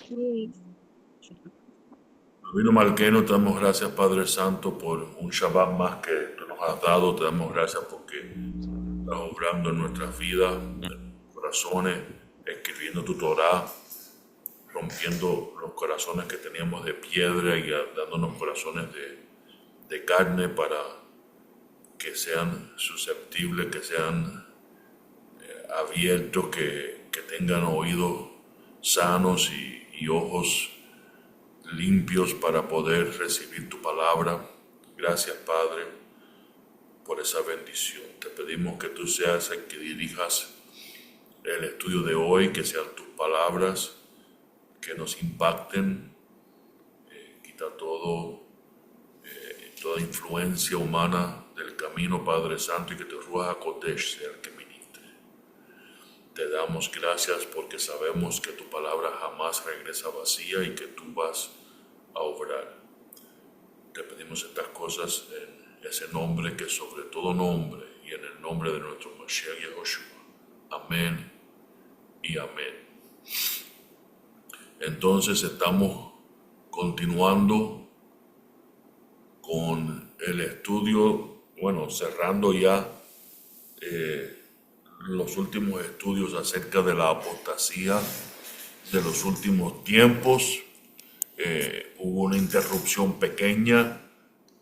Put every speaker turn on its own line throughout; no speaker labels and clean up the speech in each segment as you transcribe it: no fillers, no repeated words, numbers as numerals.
Divino Malqueno, te damos gracias, Padre Santo, por un Shabbat más que tú nos has dado. Te damos gracias porque estás obrando en nuestras vidas, en nuestros corazones, escribiendo tu Torah, rompiendo los corazones que teníamos de piedra y dándonos corazones de carne para que sean susceptibles, que sean abiertos, que tengan oídos sanos y ojos limpios para poder recibir tu palabra. Gracias, Padre, por esa bendición. Te pedimos que tú seas el que dirijas el estudio de hoy, que sean tus palabras, que nos impacten, quita toda influencia humana del camino, Padre Santo, y que tu Ruach HaKodesh sea el que ministre. Te damos gracias porque sabemos que tu palabra jamás regresa vacía y que tú vas a obrar. Te pedimos estas cosas en ese nombre que es sobre todo nombre y en el nombre de nuestro Mashiach Yahushua. Amén y amén. Entonces estamos continuando con el estudio, bueno, cerrando ya los últimos estudios acerca de la apostasía de los últimos tiempos. Hubo una interrupción pequeña,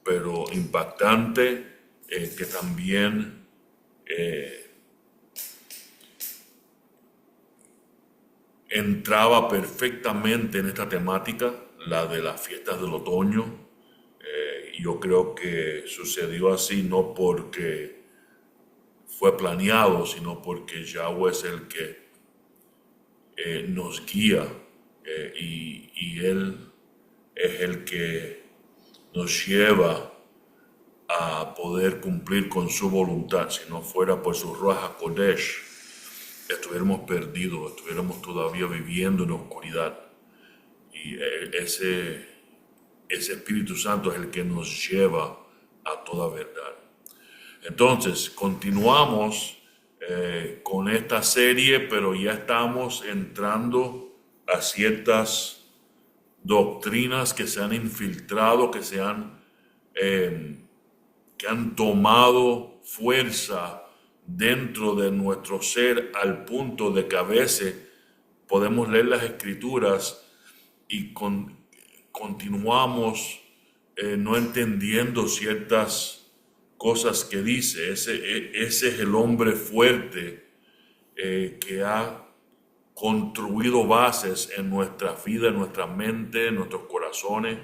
pero impactante, que también entraba perfectamente en esta temática, la de las fiestas del otoño. Yo creo que sucedió así no porque fue planeado, sino porque Yahweh es el que nos guía, y Él es el que nos lleva a poder cumplir con su voluntad. Si no fuera por su Ruach HaKodesh, estuviéramos perdidos, estuviéramos todavía viviendo en oscuridad. Y ese Espíritu Santo es el que nos lleva a toda verdad. Entonces, continuamos con esta serie, pero ya estamos entrando a ciertas doctrinas que se han infiltrado, que han tomado fuerza dentro de nuestro ser al punto de que a veces podemos leer las escrituras y continuamos no entendiendo ciertas cosas que dice. Ese es el hombre fuerte que ha construido bases en nuestra vida, en nuestra mente, en nuestros corazones,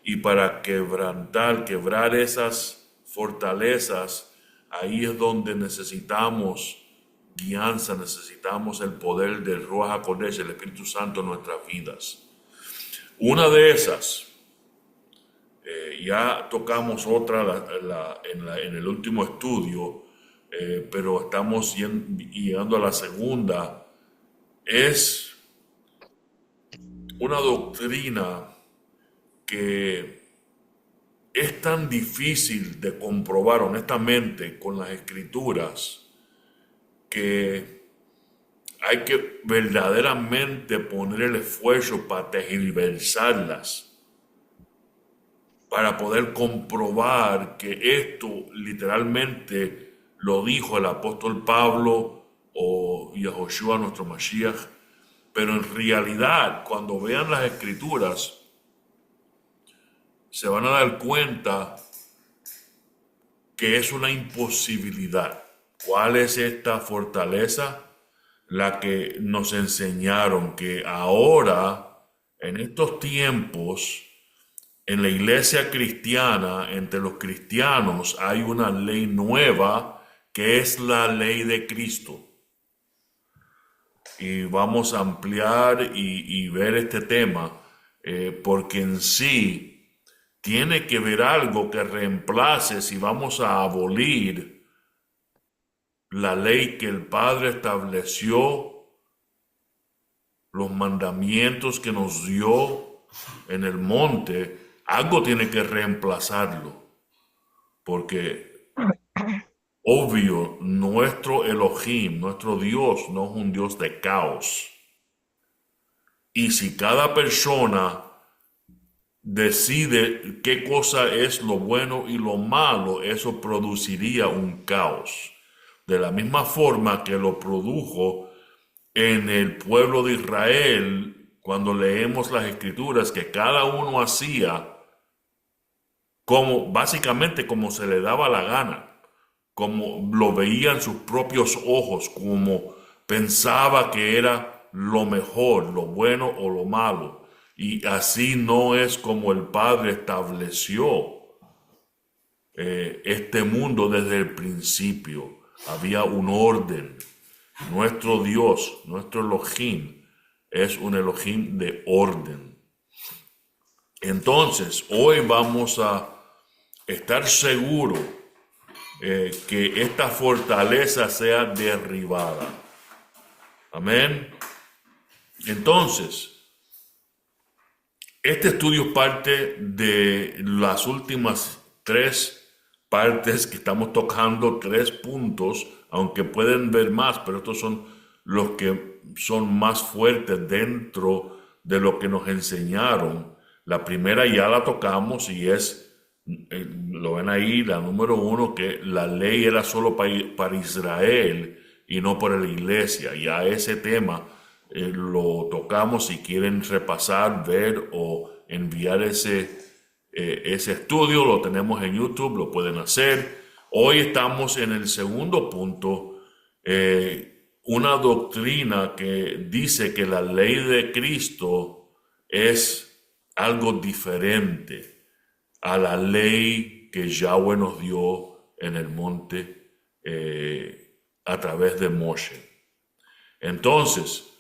y para quebrar esas fortalezas, ahí es donde necesitamos guianza, necesitamos el poder del Ruach HaKodesh, el Espíritu Santo en nuestras vidas. Una de esas, ya tocamos otra en el último estudio, pero estamos llegando a la segunda. Es una doctrina que es tan difícil de comprobar honestamente con las escrituras que hay que verdaderamente poner el esfuerzo para tergiversarlas, para poder comprobar que esto literalmente lo dijo el apóstol Pablo o Yahushua, nuestro Mashiach. Pero en realidad, cuando vean las escrituras, se van a dar cuenta que es una imposibilidad. ¿Cuál es esta fortaleza? La que nos enseñaron que ahora, en estos tiempos, en la iglesia cristiana, entre los cristianos, hay una ley nueva que es la ley de Cristo. Y vamos a ampliar y ver este tema, porque en sí tiene que ver algo que reemplace, si vamos a abolir la ley que el Padre estableció, los mandamientos que nos dio en el monte, algo tiene que reemplazarlo, porque obvio, nuestro Elohim, nuestro Dios, no es un Dios de caos. Y si cada persona decide qué cosa es lo bueno y lo malo, eso produciría un caos. De la misma forma que lo produjo en el pueblo de Israel, cuando leemos las escrituras, que cada uno hacía como básicamente como se le daba la gana, como lo veían sus propios ojos, como pensaba que era lo mejor, lo bueno o lo malo. Y así no es como el Padre estableció este mundo desde el principio. Había un orden. Nuestro Dios, nuestro Elohim, es un Elohim de orden. Entonces, hoy vamos a estar seguros que esta fortaleza sea derribada. Amén. Entonces, este estudio es parte de las últimas tres partes que estamos tocando, tres puntos, aunque pueden ver más, pero estos son los que son más fuertes dentro de lo que nos enseñaron. La primera ya la tocamos y es, lo ven ahí, la número uno, que la ley era solo para Israel y no para la iglesia. Ya ese tema lo tocamos. Si quieren repasar, ver o enviar ese estudio, lo tenemos en YouTube, lo pueden hacer. Hoy estamos en el segundo punto, una doctrina que dice que la ley de Cristo es algo diferente a la ley que Yahweh nos dio en el monte a través de Moshe. Entonces,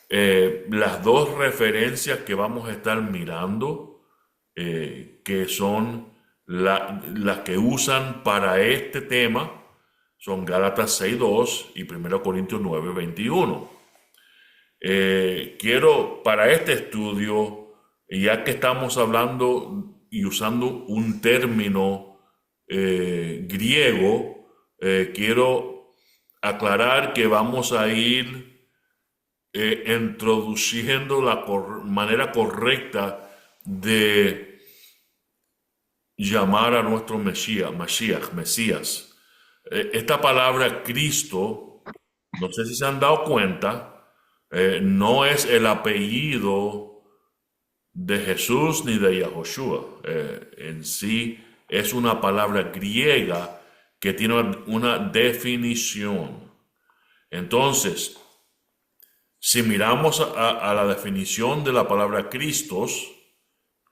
las dos referencias que vamos a estar mirando, que son las que usan para este tema, son Gálatas 6:2 y 1 Corintios 9:21. Quiero para este estudio, ya que estamos hablando y usando un término griego, quiero aclarar que vamos a ir introduciendo la manera correcta de llamar a nuestro Mesías. Esta palabra Cristo, no sé si se han dado cuenta, no es el apellido de Jesús ni de Yahoshua. En sí es una palabra griega que tiene una definición. Entonces, si miramos a la definición de la palabra Christos,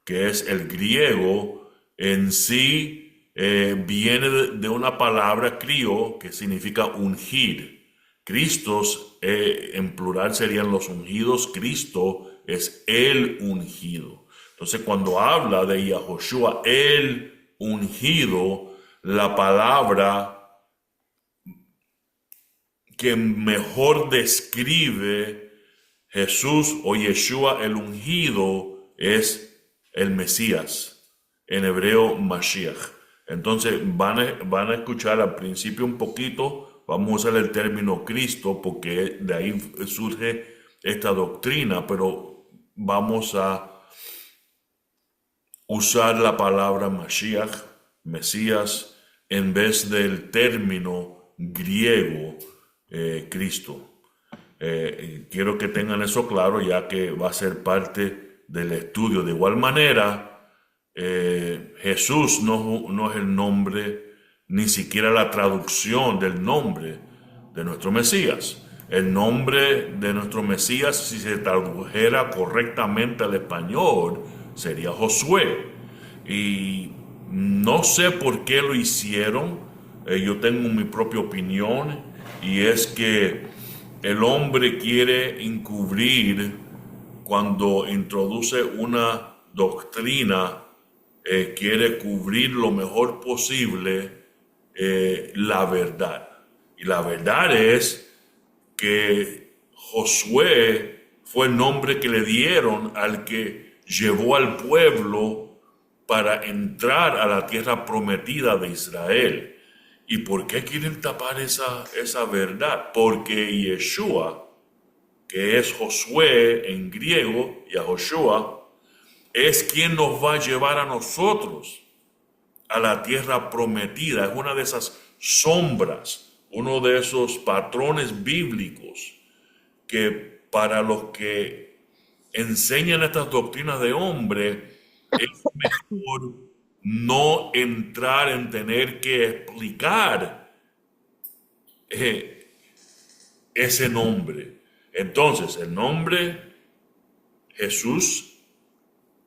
que es el griego, en sí viene de una palabra crio que significa ungir. Cristos en plural serían los ungidos. Cristo es el ungido. Entonces cuando habla de Yahoshua, el ungido, la palabra que mejor describe Jesús o Yeshua el ungido es el Mesías, en hebreo Mashiach. Entonces van a escuchar al principio un poquito, vamos a usar el término Cristo porque de ahí surge esta doctrina, pero vamos a usar la palabra Mashiach, Mesías, en vez del término griego Cristo. Quiero que tengan eso claro, ya que va a ser parte del estudio. De igual manera, Jesús no es el nombre, ni siquiera la traducción del nombre de nuestro Mesías. El nombre de nuestro Mesías, si se tradujera correctamente al español, sería Josué. Y no sé por qué lo hicieron. Yo tengo mi propia opinión, y es que el hombre quiere encubrir cuando introduce una doctrina, quiere cubrir lo mejor posible la verdad. Y la verdad es que Josué fue el nombre que le dieron al que llevó al pueblo para entrar a la tierra prometida de Israel. ¿Y por qué quieren tapar esa verdad? Porque Yeshua, que es Josué en griego, Yahoshua, es quien nos va a llevar a nosotros a la tierra prometida. Es una de esas sombras, uno de esos patrones bíblicos que para los que enseñan estas doctrinas de hombre es mejor no entrar en tener que explicar ese nombre. Entonces, el nombre Jesús,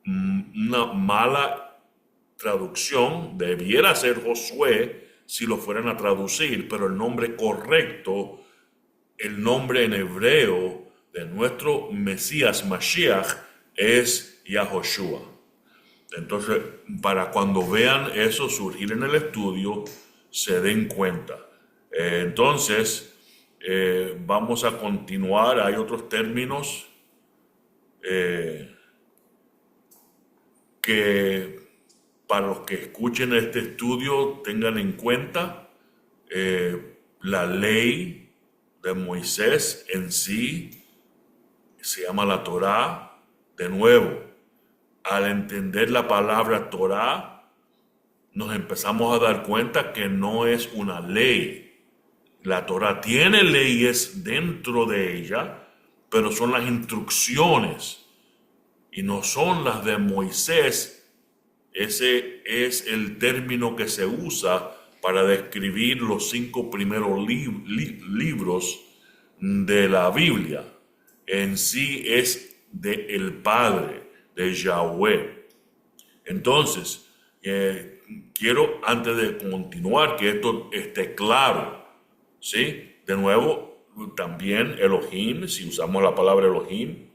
una mala traducción, debiera ser Josué si lo fueran a traducir, pero el nombre correcto, el nombre en hebreo de nuestro Mesías Mashiach es Yahoshua. Entonces, para cuando vean eso surgir en el estudio, se den cuenta. Vamos a continuar. Hay otros términos que para los que escuchen este estudio tengan en cuenta. La ley de Moisés en sí se llama la Torá. De nuevo, al entender la palabra Torá, nos empezamos a dar cuenta que no es una ley. La Torá tiene leyes dentro de ella, pero son las instrucciones y no son las de Moisés. Ese es el término que se usa para describir los 5 primeros libros de la Biblia. En sí es del Padre, de Yahweh. Entonces, quiero antes de continuar que esto esté claro, ¿sí? De nuevo, también Elohim, si usamos la palabra Elohim,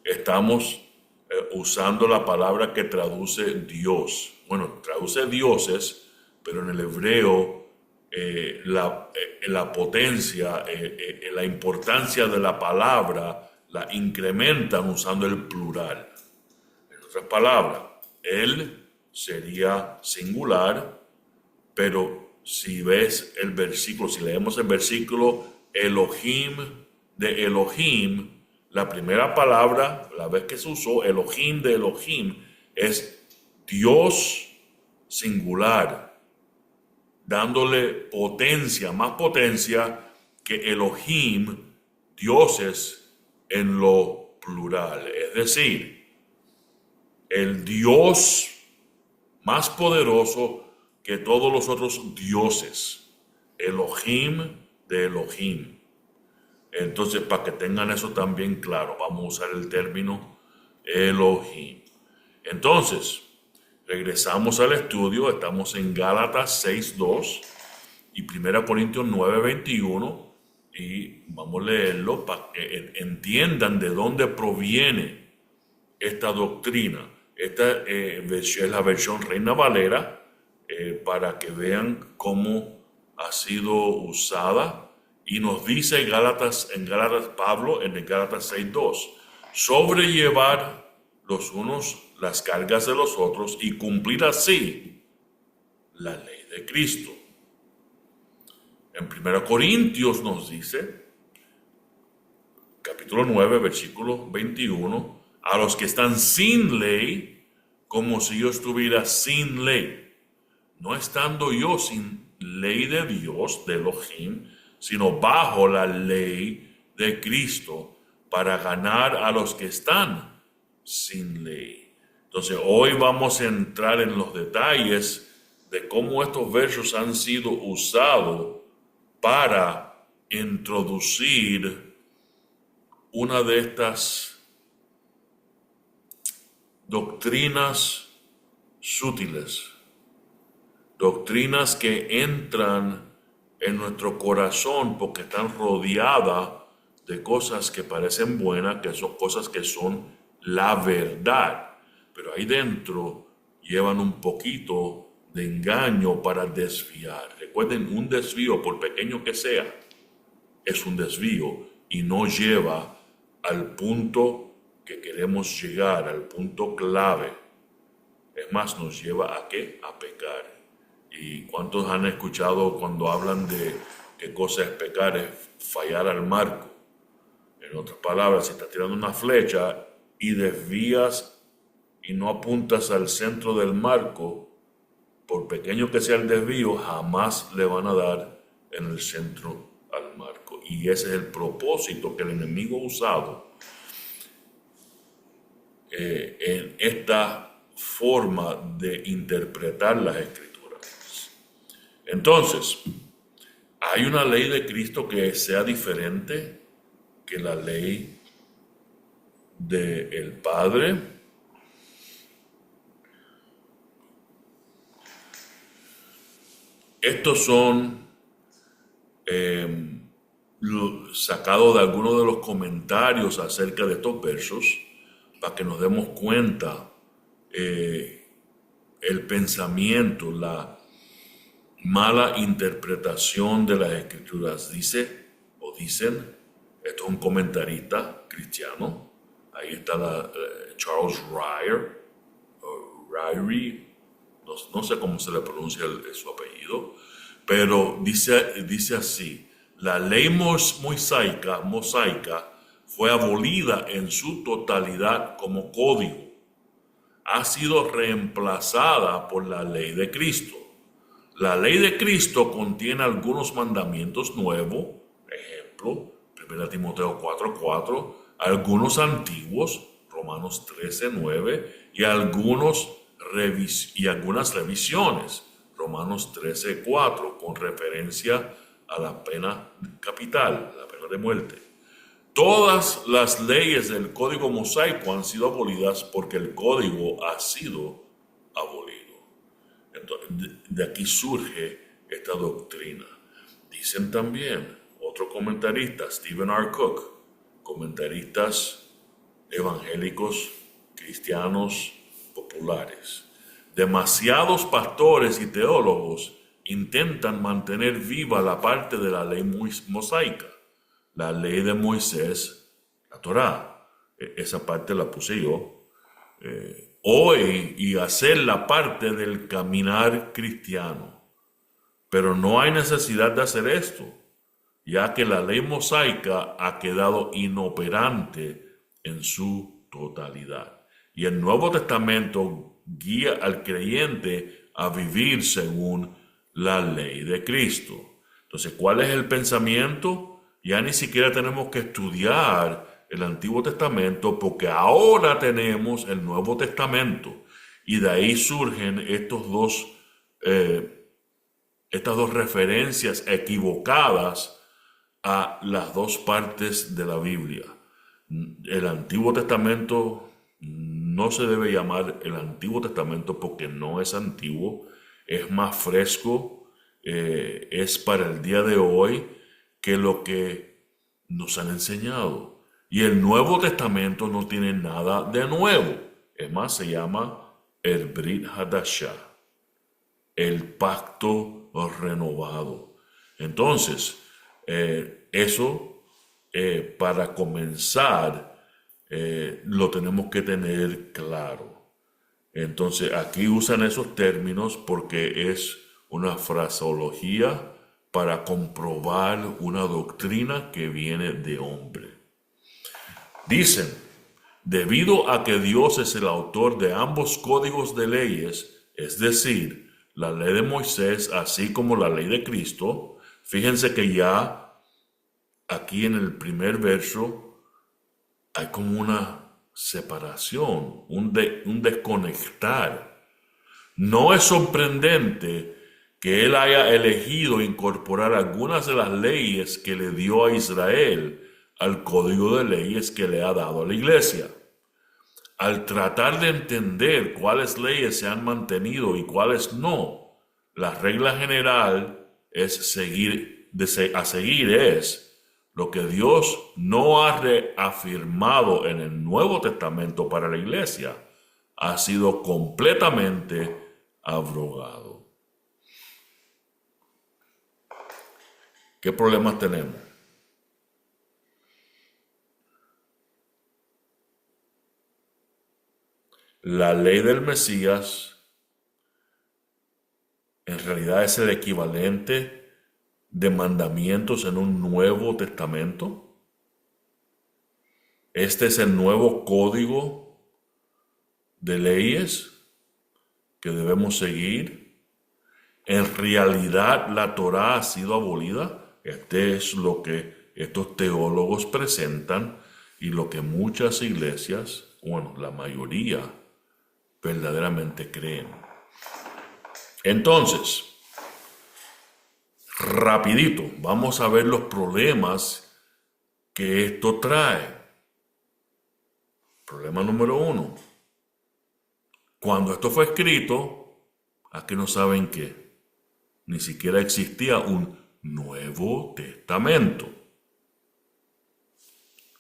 estamos usando la palabra que traduce Dios. Bueno, traduce dioses, pero en el hebreo la potencia, la importancia de la palabra la incrementan usando el plural. En otras palabras, él sería singular, pero si ves el versículo, si leemos el versículo Elohim de Elohim, la primera palabra, la vez que se usó Elohim de Elohim, es Dios singular, dándole potencia, más potencia que Elohim, dioses en lo plural. Es decir, el Dios más poderoso que todos los otros dioses. Elohim de Elohim. Entonces, para que tengan eso también claro, vamos a usar el término Elohim. Entonces, regresamos al estudio. Estamos en Gálatas 6:2 y 1 Corintios 9:21. Y vamos a leerlo para que entiendan de dónde proviene esta doctrina. Esta es la versión Reina Valera, para que vean cómo ha sido usada. Y nos dice en Gálatas Pablo, en el Gálatas 6:2, sobrellevar los unos las cargas de los otros y cumplir así la ley de Cristo. En 1 Corintios nos dice, capítulo 9, versículo 21, a los que están sin ley, como si yo estuviera sin ley, no estando yo sin ley de Dios, de Elohim, sino bajo la ley de Cristo, para ganar a los que están sin ley. Entonces, hoy vamos a entrar en los detalles de cómo estos versos han sido usados para introducir una de estas doctrinas sutiles, doctrinas que entran en nuestro corazón porque están rodeadas de cosas que parecen buenas, que son cosas que son la verdad, pero ahí dentro llevan un poquito de engaño para desviar. Recuerden, un desvío, por pequeño que sea, es un desvío y no lleva al punto que queremos llegar, al punto clave. Es más, nos lleva ¿a qué? A pecar. ¿Y cuántos han escuchado cuando hablan de qué cosa es pecar? Es fallar al marco. En otras palabras, si estás tirando una flecha y desvías y no apuntas al centro del marco, por pequeño que sea el desvío, jamás le van a dar en el centro al marco. Y ese es el propósito que el enemigo ha usado en esta forma de interpretar las escrituras. Entonces, ¿hay una ley de Cristo que sea diferente que la ley del Padre? Estos son sacados de algunos de los comentarios acerca de estos versos para que nos demos cuenta el pensamiento, la mala interpretación de las escrituras. Dice o dicen, esto es un comentarista cristiano, ahí está Charles Ryrie, no sé cómo se le pronuncia su apellido, pero dice así: la ley mosaica fue abolida en su totalidad como código. Ha sido reemplazada por la ley de Cristo. La ley de Cristo contiene algunos mandamientos nuevos, ejemplo, 1 Timoteo 4:4, algunos antiguos, Romanos 13:9, y algunas revisiones, Romanos 13:4, con referencia a la pena capital, la pena de muerte. Todas las leyes del código mosaico han sido abolidas porque el código ha sido abolido. Entonces, de aquí surge esta doctrina. Dicen también otro comentarista, Stephen R. Cook, comentaristas evangélicos, cristianos, populares. Demasiados pastores y teólogos intentan mantener viva la parte de la ley mosaica, la ley de Moisés, la Torá. Esa parte la puse yo. Hoy, y hacer la parte del caminar cristiano. Pero no hay necesidad de hacer esto, ya que la ley mosaica ha quedado inoperante en su totalidad. Y el Nuevo Testamento guía al creyente a vivir según la ley de Cristo. Entonces, ¿cuál es el pensamiento? Ya ni siquiera tenemos que estudiar el Antiguo Testamento porque ahora tenemos el Nuevo Testamento. Y de ahí surgen estas dos referencias equivocadas a las dos partes de la Biblia. El Antiguo Testamento no se debe llamar el Antiguo Testamento porque no es antiguo, es más fresco, es para el día de hoy que lo que nos han enseñado. Y el Nuevo Testamento no tiene nada de nuevo. Es más, se llama el Brit Hadashah, el pacto renovado. Entonces, eso para comenzar lo tenemos que tener claro. Entonces, aquí usan esos términos porque es una fraseología para comprobar una doctrina que viene de hombre. Dicen, debido a que Dios es el autor de ambos códigos de leyes, es decir, la ley de Moisés, así como la ley de Cristo, fíjense que ya aquí en el primer verso hay como una separación, un desconectar. No es sorprendente que Él haya elegido incorporar algunas de las leyes que le dio a Israel al código de leyes que le ha dado a la iglesia. Al tratar de entender cuáles leyes se han mantenido y cuáles no, la regla general es seguir es lo que Dios no ha reafirmado en el Nuevo Testamento para la iglesia, ha sido completamente abrogado. ¿Qué problemas tenemos? La ley del Mesías en realidad es el equivalente de mandamientos en un Nuevo Testamento. Este es el nuevo código de leyes que debemos seguir. En realidad la Torá ha sido abolida. Este es lo que estos teólogos presentan y lo que muchas iglesias, bueno, la mayoría, verdaderamente creen. Entonces, rapidito, vamos a ver los problemas que esto trae. Problema número 1. Cuando esto fue escrito, aquí no saben qué. Ni siquiera existía un Nuevo Testamento.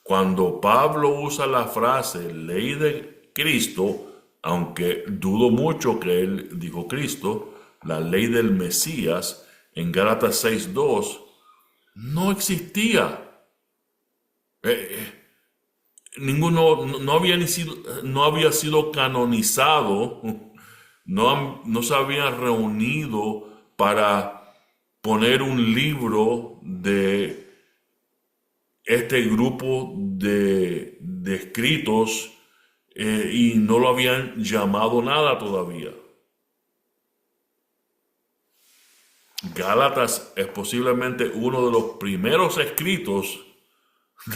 Cuando Pablo usa la frase ley de Cristo, aunque dudo mucho que él dijo Cristo, la ley del Mesías en Gálatas 6:2, no existía. Ninguno, no había sido canonizado, no se habían reunido para poner un libro de este grupo de escritos y no lo habían llamado nada todavía. Gálatas es posiblemente uno de los primeros escritos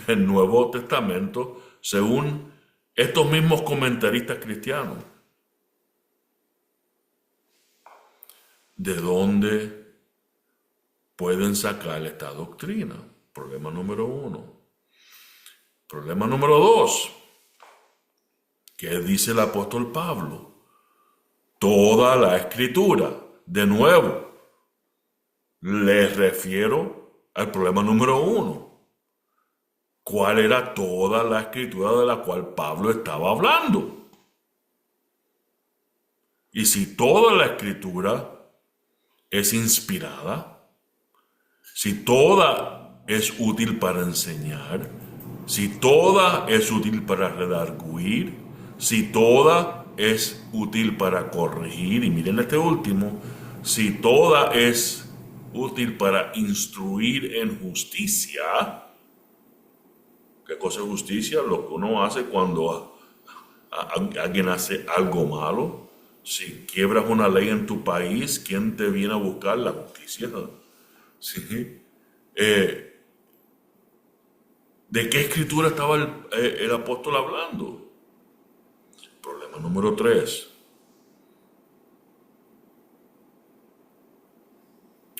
del Nuevo Testamento, según estos mismos comentaristas cristianos. ¿De dónde pueden sacar esta doctrina? Problema número 1. Problema número 2. ¿Qué dice el apóstol Pablo? Toda la escritura. De nuevo, les refiero al problema número 1. ¿Cuál era toda la escritura de la cual Pablo estaba hablando? Y si toda la escritura es inspirada, si toda es útil para enseñar, si toda es útil para redarguir, si toda es útil para corregir, y miren este último, si toda es útil para instruir en justicia. ¿Qué cosa es justicia? Lo que uno hace cuando alguien hace algo malo. Si quiebras una ley en tu país, ¿quién te viene a buscar? La justicia. ¿Sí? ¿De qué escritura estaba el apóstol hablando? Problema número 3.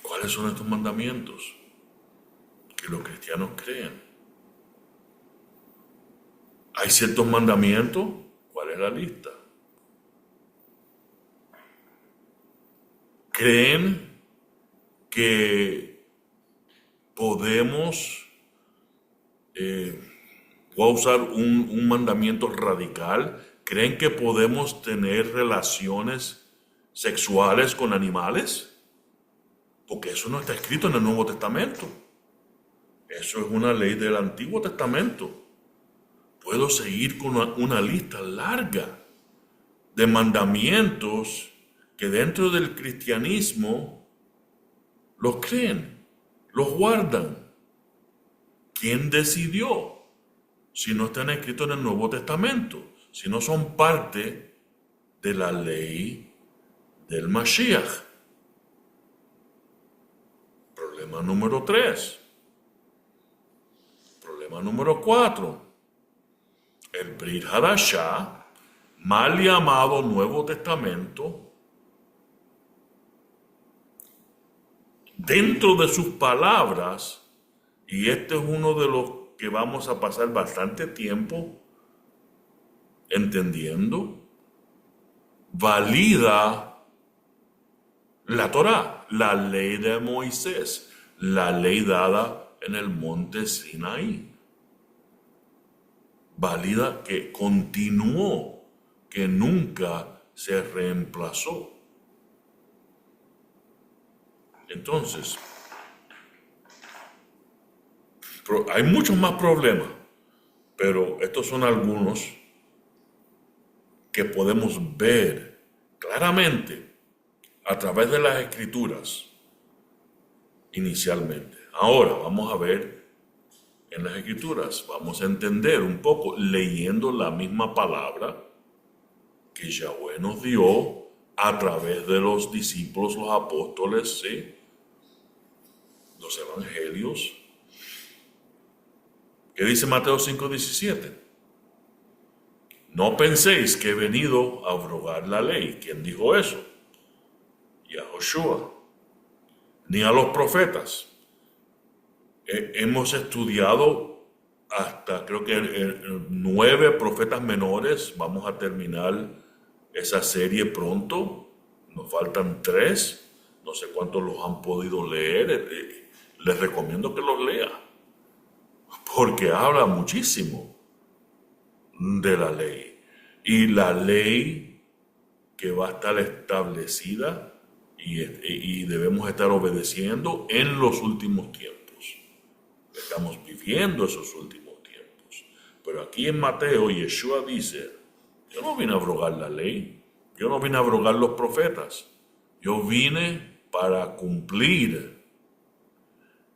¿Cuáles son estos mandamientos que los cristianos creen? ¿Hay ciertos mandamientos? ¿Cuál es la lista? ¿Creen que podemos, voy a usar un mandamiento radical, creen que podemos tener relaciones sexuales con animales? Porque eso no está escrito en el Nuevo Testamento. Eso es una ley del Antiguo Testamento. Puedo seguir con una lista larga de mandamientos que dentro del cristianismo los creen, los guardan. ¿Quién decidió? Si no están escritos en el Nuevo Testamento, si no son parte de la ley del Mashiach. Problema número 3. Problema número 4. El Brit Hadashah, mal llamado Nuevo Testamento, dentro de sus palabras, y este es uno de los que vamos a pasar bastante tiempo entendiendo, valida la Torá, la ley de Moisés, la ley dada en el monte Sinaí. Valida que continuó, que nunca se reemplazó. Entonces, hay muchos más problemas, pero estos son algunos que podemos ver claramente a través de las escrituras inicialmente. Ahora vamos a ver en las Escrituras. Vamos a entender un poco leyendo la misma palabra que Yahweh nos dio a través de los discípulos, los apóstoles, ¿sí? Los evangelios. ¿Qué dice Mateo 5:17? No penséis que he venido a abrogar la ley. ¿Quién dijo eso? Yahoshua. Ni a los profetas. Hemos estudiado hasta creo que 9 profetas menores. Vamos a terminar esa serie pronto. Nos faltan 3. No sé cuántos los han podido leer. Les recomiendo que los lea. Porque habla muchísimo de la ley. Y la ley que va a estar establecida y debemos estar obedeciendo en los últimos tiempos. Estamos viviendo esos últimos tiempos. Pero aquí en Mateo, Yeshua dice, yo no vine a abrogar la ley, yo no vine a abrogar los profetas, yo vine para cumplir.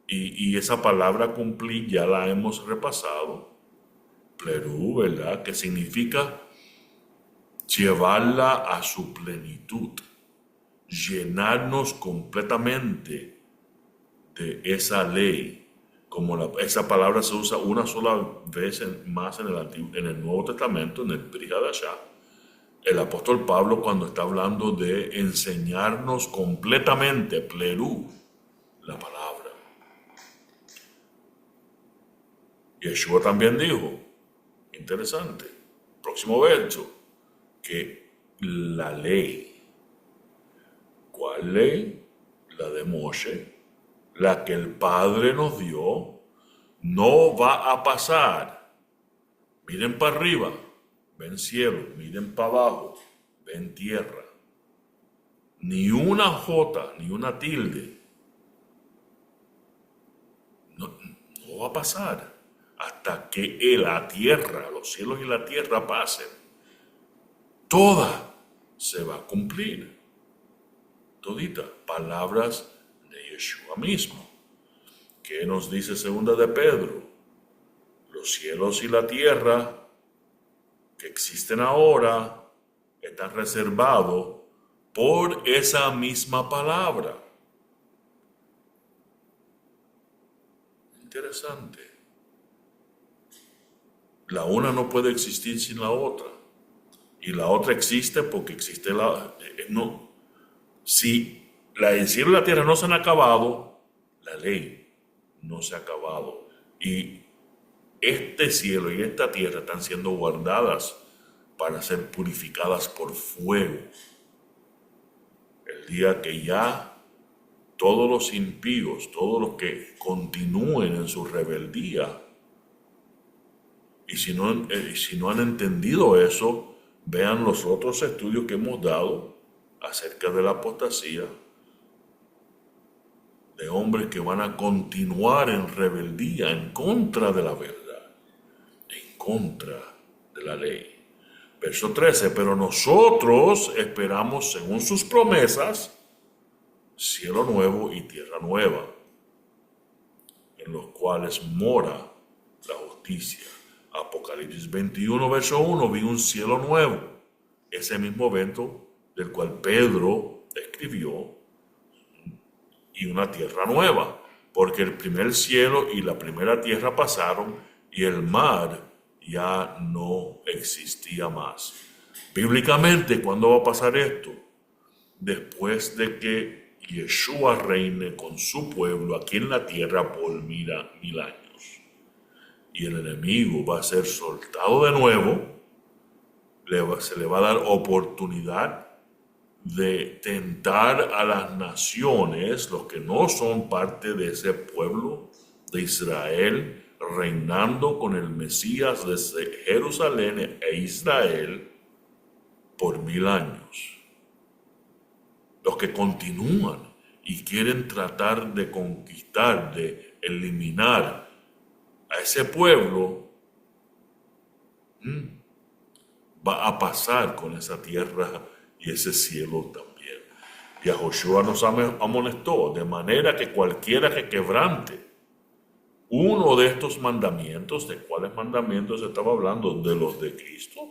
Y esa palabra cumplir ya la hemos repasado, plerú, ¿verdad? Que significa llevarla a su plenitud, llenarnos completamente de esa ley. Como esa palabra se usa una sola vez más en el Nuevo Testamento, en el Brit Hadashah. El apóstol Pablo, cuando está hablando de enseñarnos completamente, plerú, la palabra. Yeshua también dijo, interesante, próximo verso, que la ley, ¿cuál ley? La de Moshe, la que el Padre nos dio, no va a pasar. Miren para arriba, ven cielo, miren para abajo, ven tierra. Ni una jota, ni una tilde. No va a pasar hasta que la tierra, los cielos y la tierra pasen. Toda se va a cumplir. Todita, palabras de Yeshua mismo. ¿Qué nos dice segunda de Pedro? Los cielos y la tierra que existen ahora están reservados por esa misma palabra. Interesante. La una no puede existir sin la otra. Y la otra existe porque existe la... no. Si el cielo y la tierra no se han acabado, la ley no se ha acabado. Y este cielo y esta tierra están siendo guardadas para ser purificadas por fuego. El día que ya todos los impíos, todos los que continúen en su rebeldía, y si no han entendido eso, vean los otros estudios que hemos dado acerca de la apostasía, de hombres que van a continuar en rebeldía en contra de la verdad, en contra de la ley. Verso 13, pero nosotros esperamos, según sus promesas, cielo nuevo y tierra nueva, en los cuales mora la justicia. Apocalipsis 21, verso 1, vi un cielo nuevo, ese mismo evento del cual Pedro escribió, y una tierra nueva, porque el primer cielo y la primera tierra pasaron y el mar ya no existía más. Bíblicamente, ¿cuándo va a pasar esto? Después de que Yeshua reine con su pueblo aquí en la tierra por 1000 años. Y el enemigo va a ser soltado de nuevo, se le va a dar oportunidad de tentar a las naciones, los que no son parte de ese pueblo de Israel, reinando con el Mesías desde Jerusalén e Israel por 1000 años. Los que continúan y quieren tratar de conquistar, de eliminar a ese pueblo, va a pasar con esa tierra y ese cielo también. Y a Joshua nos amonestó, de manera que cualquiera que quebrante uno de estos mandamientos, ¿de cuáles mandamientos estaba hablando? ¿De los de Cristo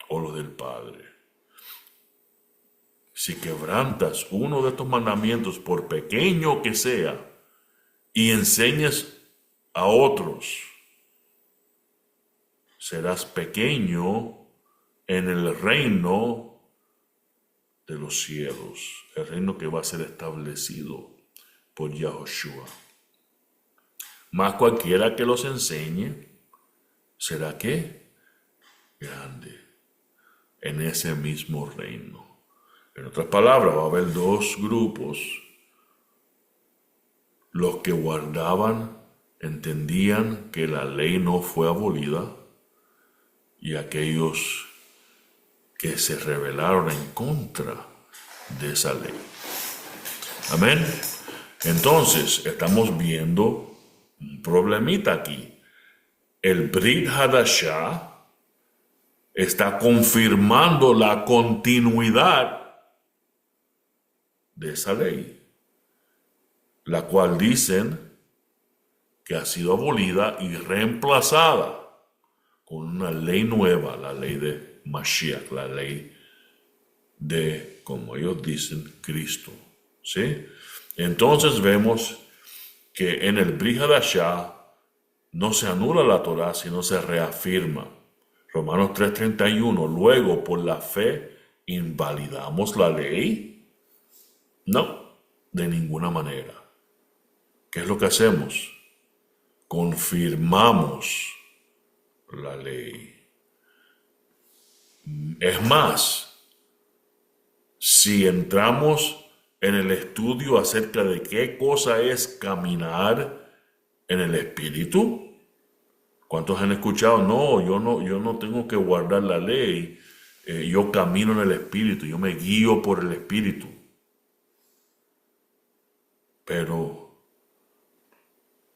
o los del Padre? Si quebrantas uno de estos mandamientos, por pequeño que sea, y enseñas a otros, serás pequeño en el reino de los cielos, el reino que va a ser establecido por Yahushua. Mas cualquiera que los enseñe, será ¿qué? Grande en ese mismo reino. En otras palabras, va a haber dos grupos. Los que guardaban entendían que la ley no fue abolida, y aquellos que se rebelaron en contra de esa ley. Amén. Entonces, estamos viendo un problemita aquí. El Brit Hadashah está confirmando la continuidad de esa ley, la cual dicen que ha sido abolida y reemplazada con una ley nueva, la ley de Mashiach, la ley de, como ellos dicen, Cristo. ¿Sí? Entonces vemos que en el Brit Hadashah no se anula la Torah, sino se reafirma. Romanos 3:31, luego por la fe invalidamos la ley. No, de ninguna manera. ¿Qué es lo que hacemos? Confirmamos la ley. Es más, si entramos en el estudio acerca de qué cosa es caminar en el Espíritu, ¿cuántos han escuchado? No, yo no tengo que guardar la ley, yo camino en el Espíritu, yo me guío por el Espíritu. Pero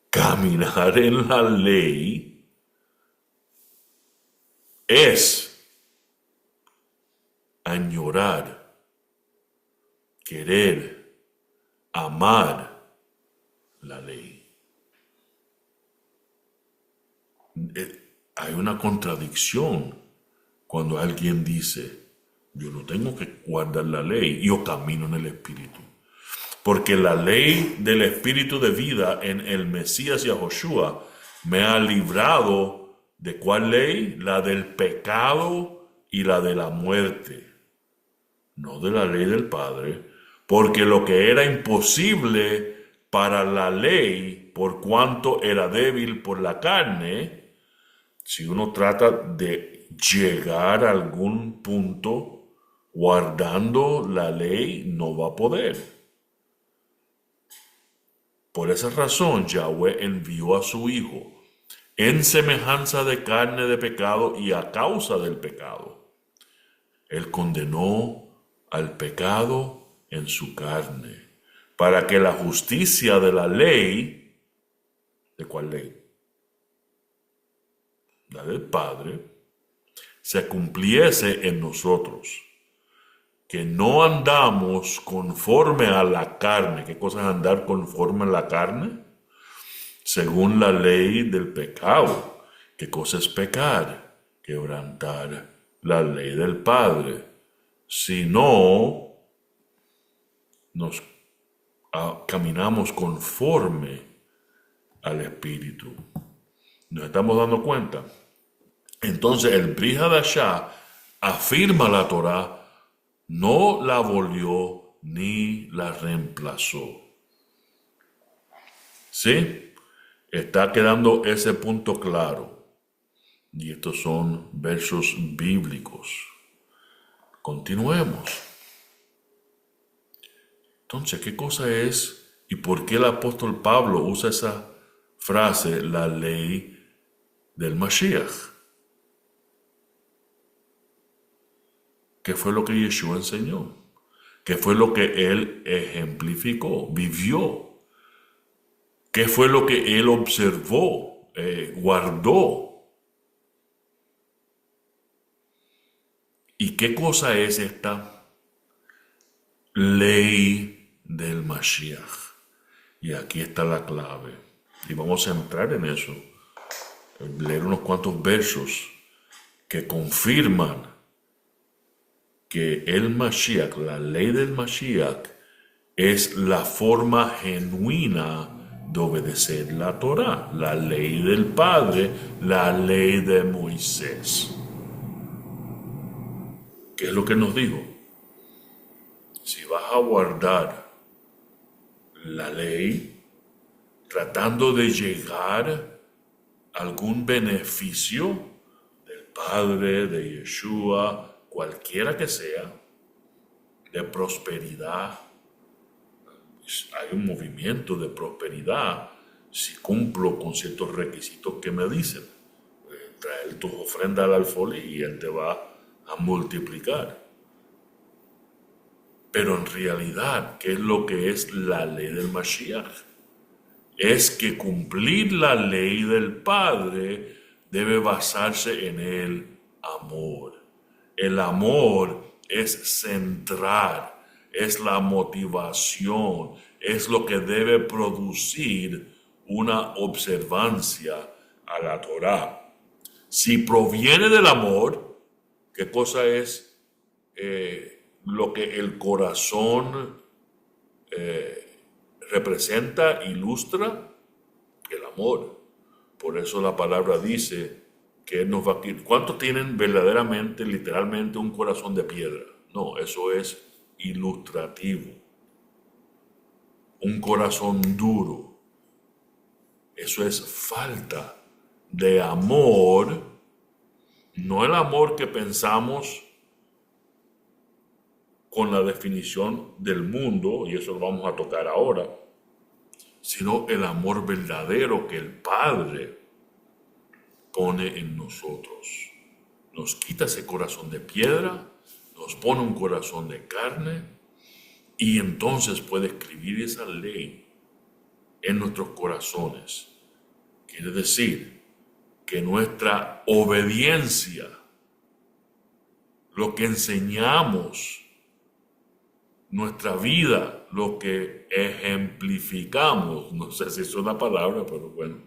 caminar en la ley es añorar, querer, amar la ley. Hay una contradicción cuando alguien dice, yo no tengo que guardar la ley, yo camino en el Espíritu. Porque la ley del Espíritu de vida en el Mesías Yahushua me ha librado ¿de cuál ley? La del pecado y la de la muerte. No de la ley del Padre. Porque lo que era imposible para la ley, por cuanto era débil por la carne, si uno trata de llegar a algún punto guardando la ley, no va a poder. Por esa razón, Yahweh envió a su Hijo en semejanza de carne de pecado y a causa del pecado. Él condenó al pecado en su carne, para que la justicia de la ley, ¿de cuál ley? La del Padre, se cumpliese en nosotros. Que no andamos conforme a la carne. ¿Qué cosa es andar conforme a la carne? Según la ley del pecado. ¿Qué cosa es pecar? Quebrantar la ley del Padre. Si no, nos caminamos conforme al Espíritu. ¿Nos estamos dando cuenta? Entonces el Brit Hadashah afirma la Torah, no la abolió ni la reemplazó. ¿Sí? Está quedando ese punto claro. Y estos son versos bíblicos. Continuemos. Entonces, ¿qué cosa es y por qué el apóstol Pablo usa esa frase, la ley del Mashiach? ¿Qué fue lo que Yeshua enseñó? ¿Qué fue lo que él ejemplificó, vivió? ¿Qué fue lo que él observó, guardó? ¿Y qué cosa es esta ley del Mashiach? Y aquí está la clave. Y vamos a entrar en eso. Leer unos cuantos versos que confirman que el Mashiach, la ley del Mashiach, es la forma genuina de obedecer la Torá, la ley del Padre, la ley de Moisés. ¿Qué es lo que nos dijo? Si vas a guardar la ley, tratando de llegar a algún beneficio del Padre, de Yeshua, cualquiera que sea, de prosperidad, hay un movimiento de prosperidad si cumplo con ciertos requisitos que me dicen. Traer tus ofrendas al alfolí y Él te va a multiplicar. Pero en realidad, ¿qué es lo que es la ley del Mashiach? Es que cumplir la ley del Padre debe basarse en el amor. El amor es centrar, es la motivación, es lo que debe producir una observancia a la Torá. Si proviene del amor, ¿qué cosa es lo que el corazón representa, ilustra? El amor. Por eso la palabra dice que Él nos va a quitar. ¿Cuántos tienen verdaderamente, literalmente, un corazón de piedra? No, eso es ilustrativo. Un corazón duro. Eso es falta de amor, no el amor que pensamos con la definición del mundo, y eso lo vamos a tocar ahora, sino el amor verdadero que el Padre pone en nosotros. Nos quita ese corazón de piedra, nos pone un corazón de carne, y entonces puede escribir esa ley en nuestros corazones. Quiere decir que nuestra obediencia, lo que enseñamos, nuestra vida, lo que ejemplificamos, no sé si es una palabra, pero bueno,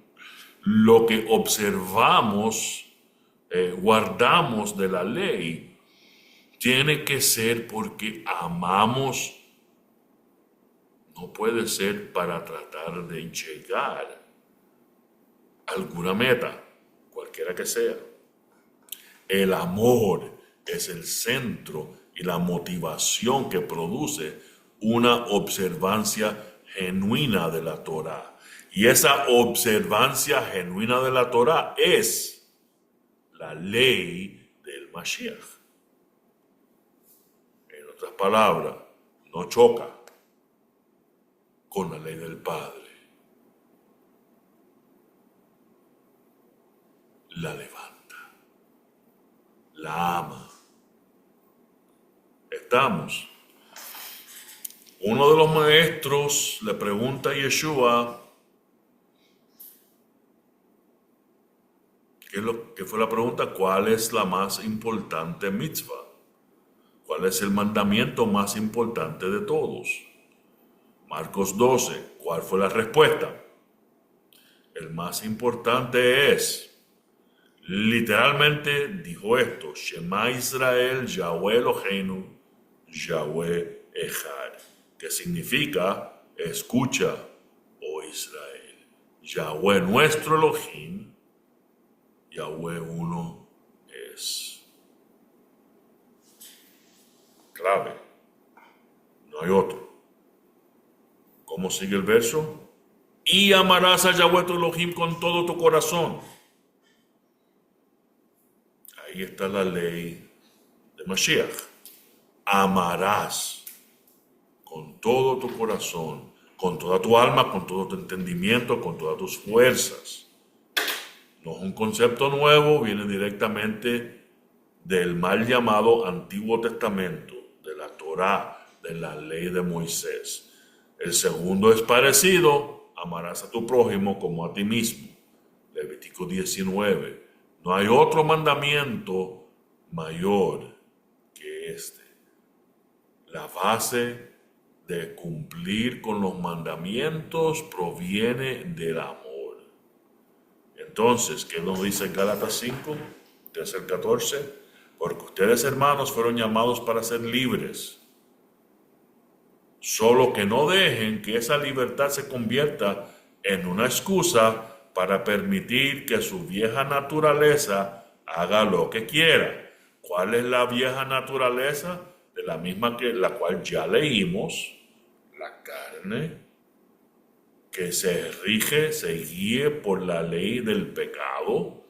lo que observamos, guardamos de la ley, tiene que ser porque amamos. No puede ser para tratar de llegar a alguna meta, cualquiera que sea. El amor es el centro y la motivación que produce una observancia genuina de la Torá. Y esa observancia genuina de la Torá es la ley del Mashiach. En otras palabras, no choca con la ley del Padre. La levanta, la ama. Estamos. Uno de los maestros le pregunta a Yeshua, ¿qué fue la pregunta? ¿Cuál es la más importante mitzvah? ¿Cuál es el mandamiento más importante de todos? Marcos 12, ¿cuál fue la respuesta? El más importante es, literalmente dijo esto, Shema Israel, Yahweh Eloheinu, Yahweh Echad, que significa, escucha, oh Israel, Yahweh nuestro Elohim, Yahweh uno es. Clave, no hay otro. ¿Cómo sigue el verso? Y amarás a Yahweh tu Elohim con todo tu corazón. Ahí está la ley de Mashiach. Amarás con todo tu corazón, con toda tu alma, con todo tu entendimiento, con todas tus fuerzas. No es un concepto nuevo, viene directamente del mal llamado Antiguo Testamento, de la Torá, de la ley de Moisés. El segundo es parecido, amarás a tu prójimo como a ti mismo. Levítico 19. No hay otro mandamiento mayor que este. La base de cumplir con los mandamientos proviene del amor. Entonces, ¿qué nos dice Gálatas 5, 13 al 14? Porque ustedes, hermanos, fueron llamados para ser libres. Solo que no dejen que esa libertad se convierta en una excusa para permitir que su vieja naturaleza haga lo que quiera. ¿Cuál es la vieja naturaleza? De la misma que la cual ya leímos, la carne, que se rige, se guíe por la ley del pecado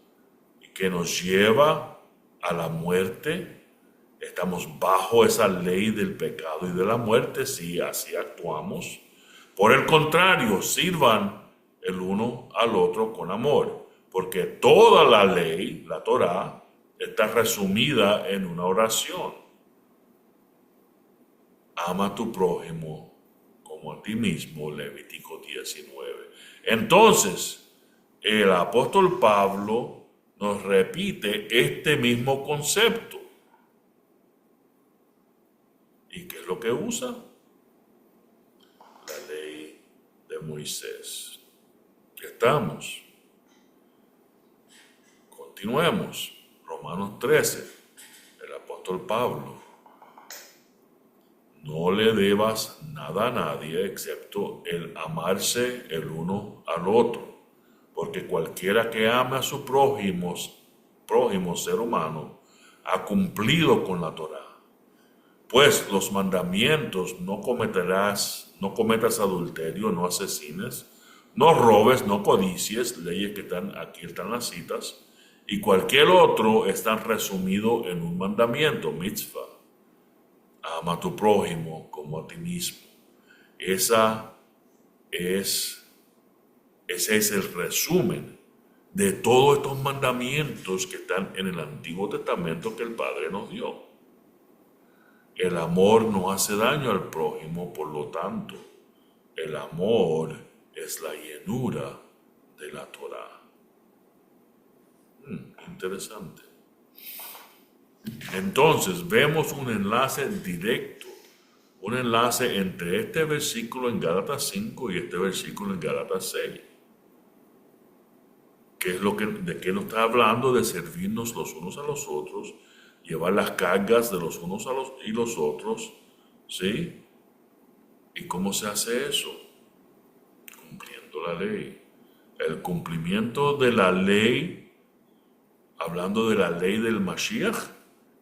y que nos lleva a la muerte. Estamos bajo esa ley del pecado y de la muerte si así actuamos. Por el contrario, sirvan el uno al otro con amor, porque toda la ley, la Torá, está resumida en una oración. Ama a tu prójimo como a ti mismo, Levítico 19. Entonces, el apóstol Pablo nos repite este mismo concepto. ¿Y qué es lo que usa? La ley de Moisés. Estamos. Continuemos. Romanos 13. El apóstol Pablo. No le debas nada a nadie excepto el amarse el uno al otro. Porque cualquiera que ame a su prójimo ser humano, ha cumplido con la Torá. Pues los mandamientos: no cometas adulterio, no asesines, no robes, no codicies, leyes que aquí están las citas, y cualquier otro están resumidos en un mandamiento, mitzvah. Ama a tu prójimo como a ti mismo. Ese es el resumen de todos estos mandamientos que están en el Antiguo Testamento que el Padre nos dio. El amor no hace daño al prójimo, por lo tanto, el amor es la llenura de la Torá. Interesante. Entonces, vemos un enlace directo, un enlace entre este versículo en Gálatas 5 y este versículo en Gálatas 6. ¿De qué nos está hablando? De servirnos los unos a los otros, llevar las cargas de los unos y los otros, ¿sí? ¿Y cómo se hace eso? Cumpliendo la ley. El cumplimiento de la ley, hablando de la ley del Mashiach,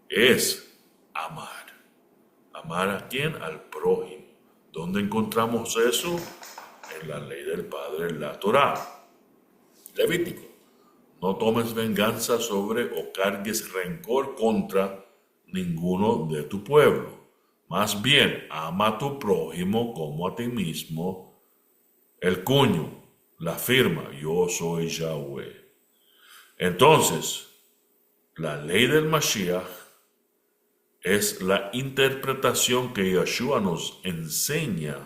es amar. ¿Amar a quién? Al prójimo. ¿Dónde encontramos eso? En la ley del Padre, en la Torá. Levítico. No tomes venganza sobre o cargues rencor contra ninguno de tu pueblo. Más bien, ama a tu prójimo como a ti mismo. El cuño, la firma: yo soy Yahweh. Entonces, la ley del Mashiach es la interpretación que Yeshua nos enseña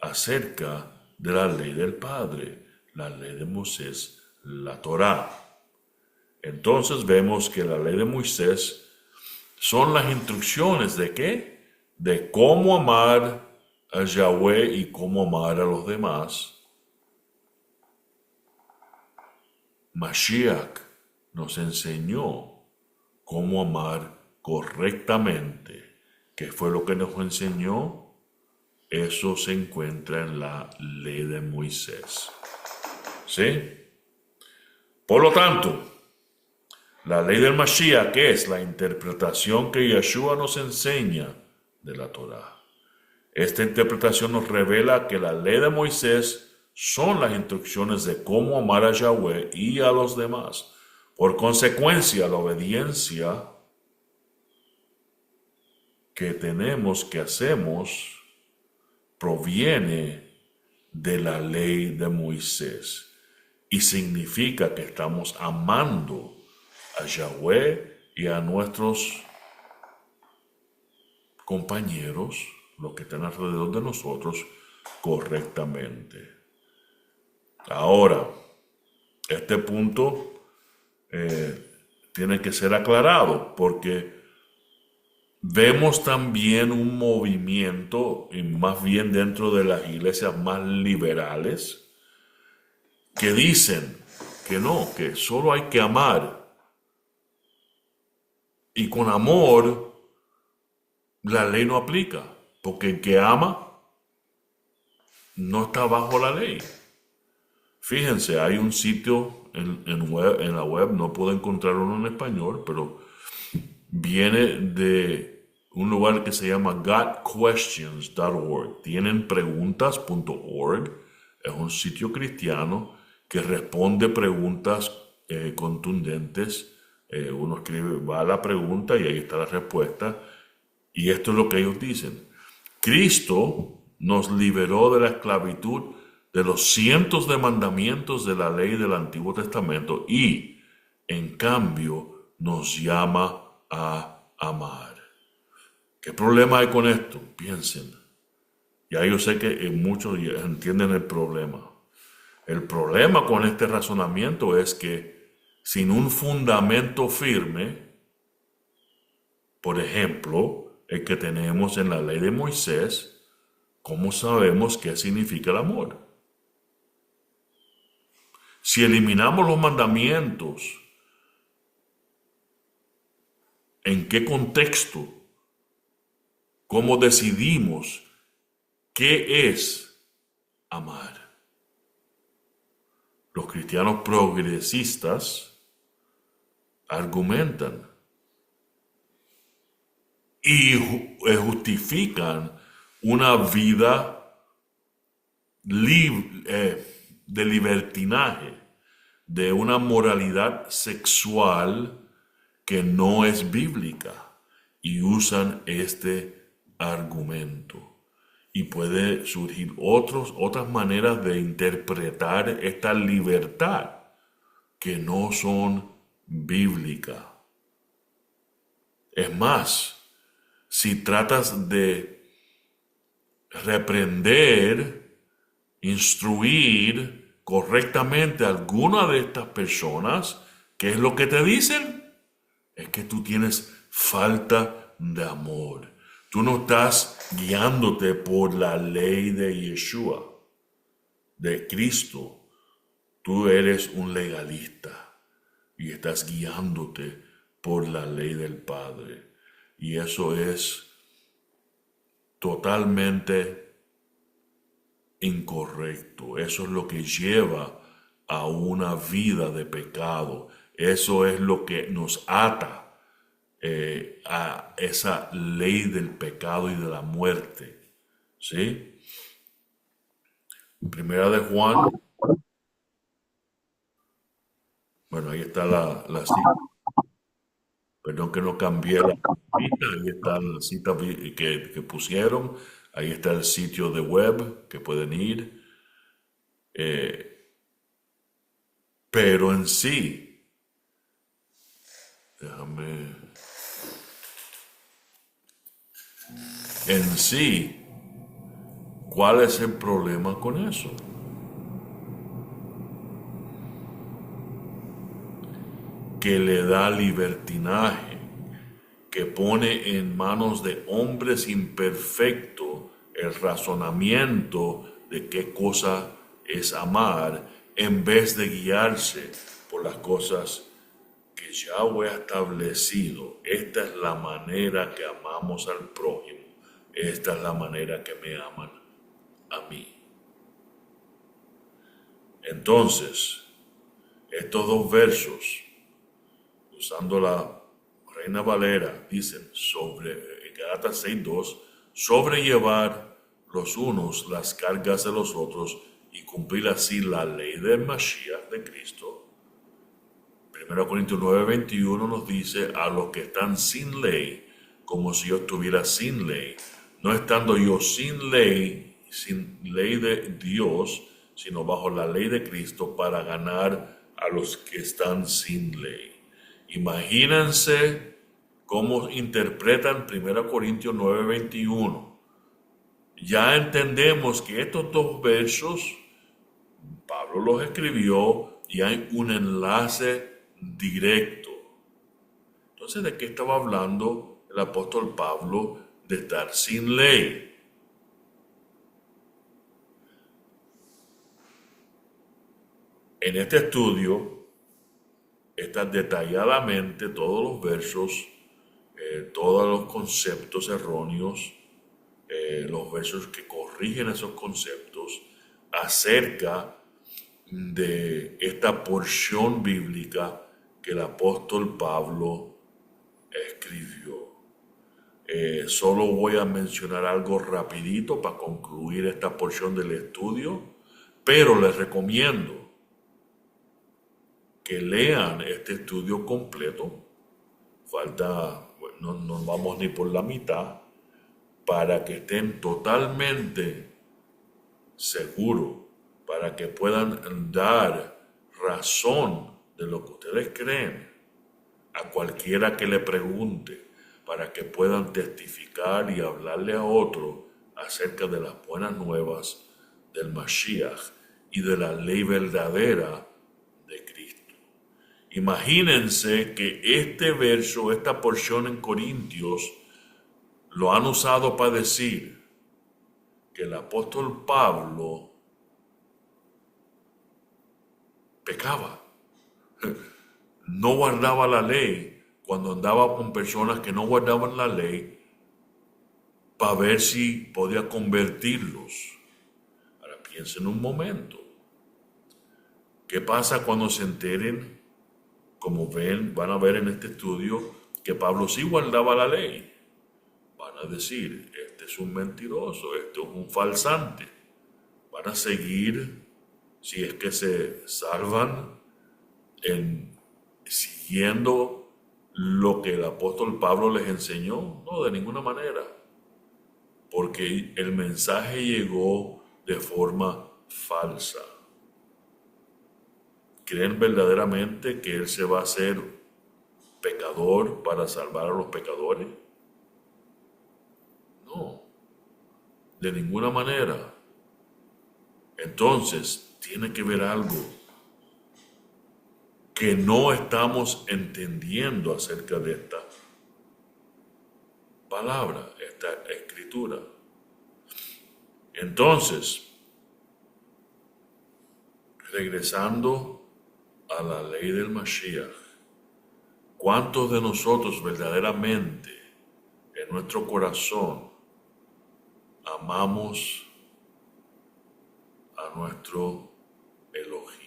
acerca de la ley del Padre, la ley de Moisés, la Torá. Entonces vemos que la ley de Moisés son las instrucciones de ¿qué? De cómo amar a Yahweh y cómo amar a los demás. Mashiach nos enseñó cómo amar correctamente. ¿Qué fue lo que nos enseñó? Eso se encuentra en la ley de Moisés. ¿Sí? Por lo tanto, la ley del Mashiach, que es la interpretación que Yeshua nos enseña de la Torá. Esta interpretación nos revela que la ley de Moisés son las instrucciones de cómo amar a Yahweh y a los demás. Por consecuencia, la obediencia que hacemos proviene de la ley de Moisés y significa que estamos amando a Yahweh y a nuestros compañeros, los que están alrededor de nosotros, correctamente. Ahora, este punto tiene que ser aclarado porque vemos también un movimiento, y más bien dentro de las iglesias más liberales, que dicen que no, que solo hay que amar. Y con amor la ley no aplica, porque el que ama no está bajo la ley. Fíjense, hay un sitio en la web, no puedo encontrar uno en español, pero viene de un lugar que se llama gotquestions.org. Tienen preguntas.org. Es un sitio cristiano que responde preguntas contundentes. Uno escribe, va a la pregunta y ahí está la respuesta. Y esto es lo que ellos dicen. Cristo nos liberó de la esclavitud de los cientos de mandamientos de la ley del Antiguo Testamento y, en cambio, nos llama a amar. ¿Qué problema hay con esto? Piensen. Ya yo sé que muchos ya entienden el problema. El problema con este razonamiento es que sin un fundamento firme, por ejemplo, el que tenemos en la ley de Moisés, ¿cómo sabemos qué significa el amor? Si eliminamos los mandamientos, ¿en qué contexto? ¿Cómo decidimos qué es amar? Los cristianos progresistas argumentan y justifican una vida de libertinaje, de una moralidad sexual que no es bíblica, y usan este argumento. Y puede surgir otras maneras de interpretar esta libertad que no son bíblicas. Es más, si tratas de reprender, instruir correctamente a alguna de estas personas, ¿qué es lo que te dicen? Es que tú tienes falta de amor. Tú no estás guiándote por la ley de Yeshua, de Cristo. Tú eres un legalista y estás guiándote por la ley del Padre. Y eso es totalmente incorrecto. Eso es lo que lleva a una vida de pecado. Eso es lo que nos ata a esa ley del pecado y de la muerte. ¿Sí? Primera de Juan, bueno, ahí está la cita. Perdón que no cambié la cita, ahí está la cita que pusieron, ahí está el sitio de web que pueden ir. Eh, pero en sí, déjame, en sí, ¿cuál es el problema con eso? Que le da libertinaje, que pone en manos de hombres imperfectos el razonamiento de qué cosa es amar, en vez de guiarse por las cosas que Yahweh ha establecido. Esta es la manera que amamos al prójimo, esta es la manera que me aman a mí. Entonces, estos dos versos, usando la Reina Valera, dicen sobre Gálatas 6:2, sobrellevar los unos las cargas de los otros y cumplir así la ley del Mashiach de Cristo. 1 Corintios 9:21 nos dice a los que están sin ley, como si yo estuviera sin ley, no estando yo sin ley de Dios, sino bajo la ley de Cristo para ganar a los que están sin ley. Imagínense cómo interpretan 1 Corintios 9:21. Ya entendemos que estos dos versos, Pablo los escribió y hay un enlace directo. Entonces, ¿de qué estaba hablando el apóstol Pablo de estar sin ley. En este estudio están detalladamente todos los versos, todos los conceptos erróneos, los versos que corrigen esos conceptos acerca de esta porción bíblica que el apóstol Pablo escribió. Solo voy a mencionar algo rapidito para concluir esta porción del estudio, pero les recomiendo que lean este estudio completo. Falta, bueno, no vamos ni por la mitad, para que estén totalmente seguros, para que puedan dar razón de lo que ustedes creen a cualquiera que le pregunte, para que puedan testificar y hablarle a otro acerca de las buenas nuevas del Mashiach y de la ley verdadera de Cristo. Imagínense que este verso, esta porción en Corintios, lo han usado para decir que el apóstol Pablo pecaba, no guardaba la ley cuando andaba con personas que no guardaban la ley para ver si podía convertirlos. Ahora piensen un momento, ¿qué pasa cuando se enteren, como van a ver en este estudio, que Pablo sí guardaba la ley? Van a decir, este es un mentiroso, este es un falsante. Van a seguir, si es que se salvan, siguiendo lo que el apóstol Pablo les enseñó. No, de ninguna manera. Porque el mensaje llegó de forma falsa. ¿Creen verdaderamente que Él se va a hacer pecador para salvar a los pecadores? No, de ninguna manera. Entonces, tiene que ver algo que no estamos entendiendo acerca de esta palabra, esta escritura. Entonces, regresando a la ley del Mashiach, ¿cuántos de nosotros verdaderamente en nuestro corazón amamos a nuestro Elohim?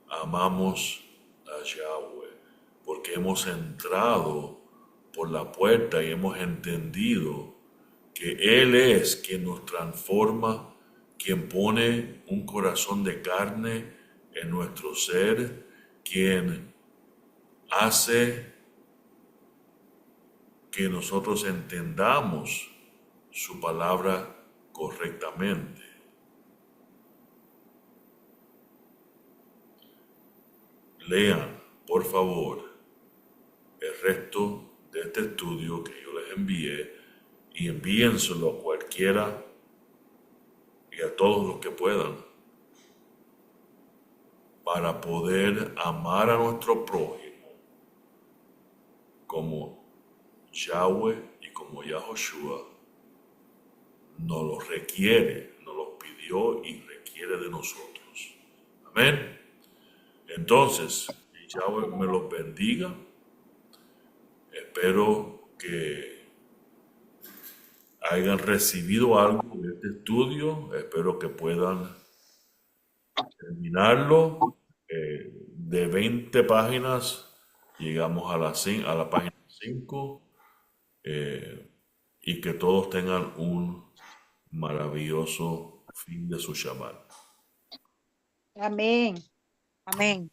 Amamos a Yahweh, porque hemos entrado por la puerta y hemos entendido que Él es quien nos transforma, quien pone un corazón de carne en nuestro ser, quien hace que nosotros entendamos su palabra correctamente. Lean, por favor, el resto de este estudio que yo les envié y envíenselo a cualquiera y a todos los que puedan para poder amar a nuestro prójimo como Yahweh y como Yahoshua nos lo requiere, nos lo pidió y requiere de nosotros. Amén. Entonces, Yahweh me los bendiga. Espero que hayan recibido algo de este estudio. Espero que puedan terminarlo. De 20 páginas llegamos a la página 5 y que todos tengan un maravilloso fin de su Shabbat.
Amén. Amén.